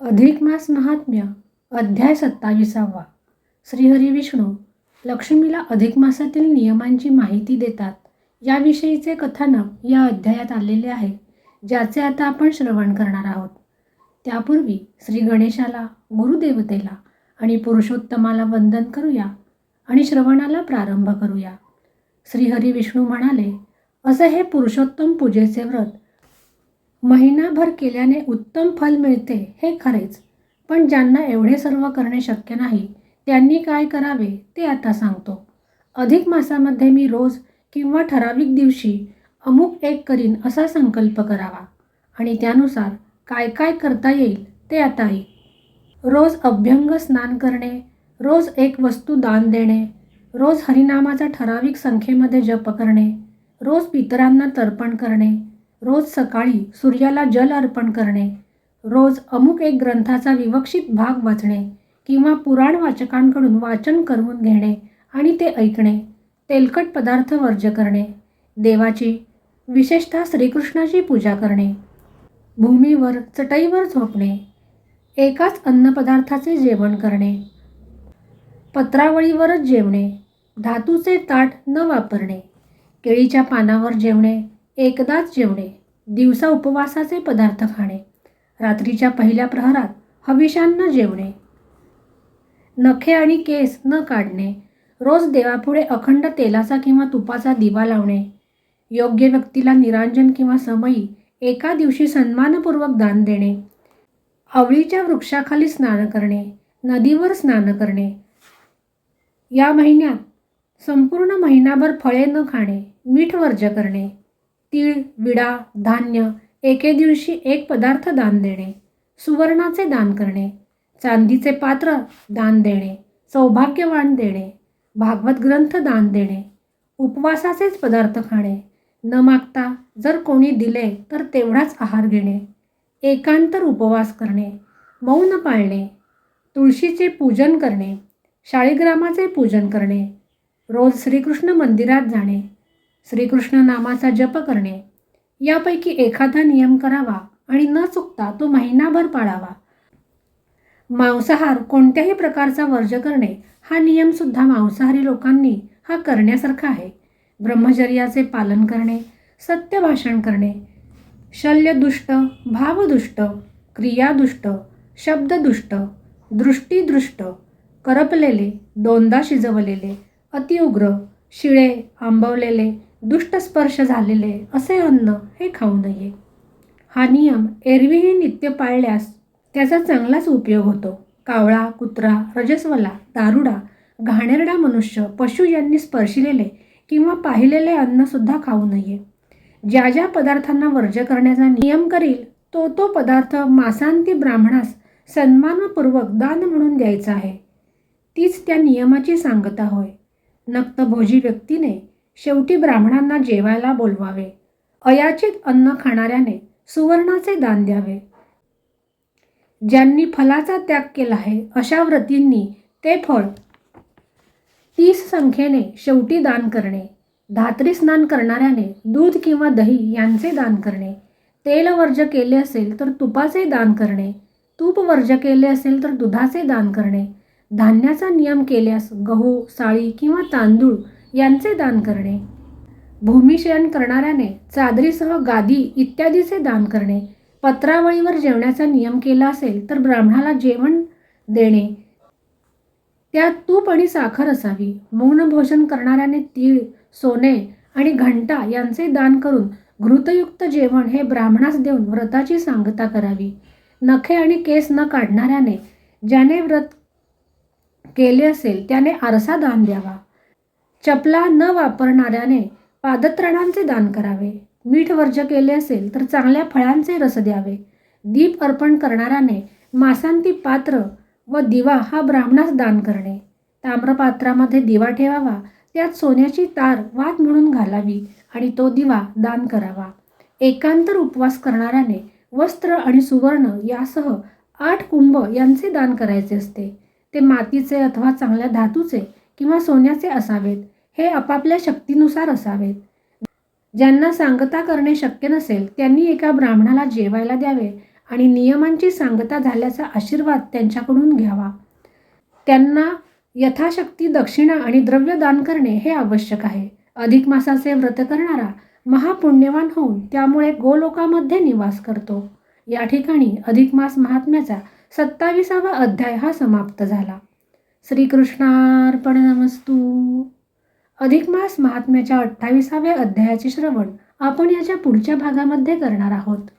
अधिक मास महात्म्य अध्याय 27. श्रीहरी विष्णू लक्ष्मीला अधिक मासातील नियमांची माहिती देतात याविषयीचे कथानक या अध्यायात आलेले आहे, ज्याचे आता आपण श्रवण करणार आहोत. त्यापूर्वी श्री गणेशाला, गुरुदेवतेला आणि पुरुषोत्तमाला वंदन करूया आणि श्रवणाला प्रारंभ करूया. श्रीहरी विष्णू म्हणाले, असे हे पुरुषोत्तम पूजेचे व्रत महिनाभर केल्याने उत्तम फल मिळते हे खरेच, पण ज्यांना एवढे सर्व करणे शक्य नाही त्यांनी काय करावे ते आता सांगतो. अधिक मासामध्ये मी रोज किंवा ठराविक दिवशी अमुक एक करीन असा संकल्प करावा आणि त्यानुसार काय काय करता येईल ते आता ऐक. रोज अभ्यंग स्नान करणे, रोज एक वस्तू दान देणे, रोज हरिनामाचा ठराविक संख्येमध्ये जप करणे, रोज पितरांना तर्पण करणे, रोज सकाळी सूर्याला जल अर्पण करणे, रोज अमुक एक ग्रंथाचा विवक्षित भाग वाचणे किंवा पुराण वाचकांकडून वाचन करून घेणे आणि ते ऐकणे, तेलकट पदार्थ वर्ज्य करणे, देवाची विशेषतः श्रीकृष्णाची पूजा करणे, भूमीवर चटईवर झोपणे, एकाच अन्नपदार्थाचे जेवण करणे, पत्रावळीवरच जेवणे, धातूचे ताट न वापरणे, केळीच्या पानावर जेवणे, एकदाच जेवणे, दिवसा उपवासाचे पदार्थ खाणे, रात्रीच्या पहिल्या प्रहरात हविषान्न जेवणे, नखे आणि केस न काढणे, रोज देवापुढे अखंड तेलाचा किंवा तुपाचा दिवा लावणे, योग्य व्यक्तीला निरांजन किंवा समयी एका दिवशी सन्मानपूर्वक दान देणे, आवळीच्या वृक्षाखाली स्नान करणे, नदीवर स्नान करणे, या महिन्यात संपूर्ण महिनाभर फळे न खाणे, मीठ वर्ज्य करणे, तीळ, विडा, धान्य एके दिवशी एक पदार्थ दान देणे, सुवर्णाचे दान करणे, चांदीचे पात्र दान देणे, सौभाग्यवान देणे, भागवत ग्रंथ दान देणे, उपवासाचेच पदार्थ खाणे, न मागता जर कोणी दिले तर तेवढाच आहार घेणे, एकांतर उपवास करणे, मौन पाळणे, तुळशीचे पूजन करणे, शाळीग्रामाचे पूजन करणे, रोज श्रीकृष्ण मंदिरात जाणे, श्रीकृष्ण नामाचा जप करणे, यापैकी एखादा नियम करावा आणि न चुकता तो महिनाभर पाळावा. मांसाहार कोणत्याही प्रकारचा वर्ज्य करणे हा नियमसुद्धा मांसाहारी लोकांनी हा करण्यासारखा आहे. ब्रह्मचर्याचे पालन करणे, सत्य भाषण करणे, शल्यदुष्ट, भावदुष्ट, क्रियादुष्ट, शब्ददुष्ट, दृष्टीदृष्ट, करपलेले, दोनदा शिजवलेले, अतिउग्र, शिळे, आंबवलेले, दुष्टस्पर्श झालेले असे अन्न हे खाऊ नये. हा नियम एरवीही नित्य पाळल्यास त्याचा चांगलाच उपयोग होतो. कावळा, कुत्रा, रजस्वला, दारुडा, घाणेरडा मनुष्य, पशु यांनी स्पर्शिलेले किंवा पाहिलेले अन्नसुद्धा खाऊ नये. ज्या ज्या पदार्थांना वर्ज्य करण्याचा नियम करील तो तो पदार्थ मासांती ब्राह्मणास सन्मानपूर्वक दान म्हणून द्यायचा आहे. तीच त्या नियमाची सांगता होय. नक्तभोजी व्यक्तीने शेवटी ब्राह्मणांना जेवायला बोलवावे. अयाचित अन्न खाणाऱ्याने सुवर्णाचे दान द्यावे. ज्यांनी फलाचा त्याग केला आहे अशा व्रतींनी ते फळ 30 संख्येने शेवटी दान करणे. धात्री स्नान करणाऱ्याने दूध किंवा दही यांचे दान करणे. तेल वर्ज्य केले असेल तर तुपाचे दान करणे. तूप वर्ज्य केले असेल तर दुधाचे दान करणे. धान्याचा नियम केल्यास गहू, साळी किंवा तांदूळ यांचे दान करणे. भूमिशयन करणाऱ्याने चादरीसह गादी इत्यादीचे दान करणे. पत्रावळीवर जेवण्याचा नियम केला असेल तर ब्राह्मणाला जेवण देणे. त्यात तूप आणि साखर असावी. मौन भोजन करणाऱ्याने तीळ, सोने आणि घंटा यांचे दान करून घृतयुक्त जेवण हे ब्राह्मणास देऊन व्रताची सांगता करावी. नखे आणि केस न काढणाऱ्याने ज्याने व्रत केले असेल त्याने आरसा दान द्यावा. चपला न वापरणाऱ्याने पादत्राणांचे दान करावे. मीठ वर्ज्य केले असेल तर चांगल्या फळांचे रस द्यावे. दीप अर्पण करणाऱ्याने मासांती पात्र व दिवा हा ब्राह्मणास दान करणे. ताम्रपात्रामध्ये दिवा ठेवावा. त्यात सोन्याची तार वात म्हणून घालावी आणि तो दिवा दान करावा. एकांतर उपवास करणाऱ्याने वस्त्र आणि सुवर्ण यासह 8 कुंभ यांचे दान करायचे असते. ते मातीचे अथवा चांगल्या धातूचे किंवा सोन्याचे असावेत. हे आपापल्या शक्तीनुसार असावेत. ज्यांना सांगता करणे शक्य नसेल त्यांनी एका ब्राह्मणाला जेवायला द्यावे आणि नियमांची सांगता झाल्याचा आशीर्वाद त्यांच्याकडून घ्यावा. त्यांना यथाशक्ती दक्षिणा आणि द्रव्य दान करणे हे आवश्यक आहे. अधिक मासाचे व्रत करणारा महापुण्यवान होऊन त्यामुळे गोलोकामध्ये निवास करतो. या ठिकाणी अधिक मास महात्म्याचा 27वा अध्याय हा समाप्त झाला. श्रीकृष्णार्पणमस्तु. अधिक मास महात्म्याच्या 28व्या अध्यायाचे श्रवण आपण याच्या पुढच्या भागामध्ये करणार आहोत.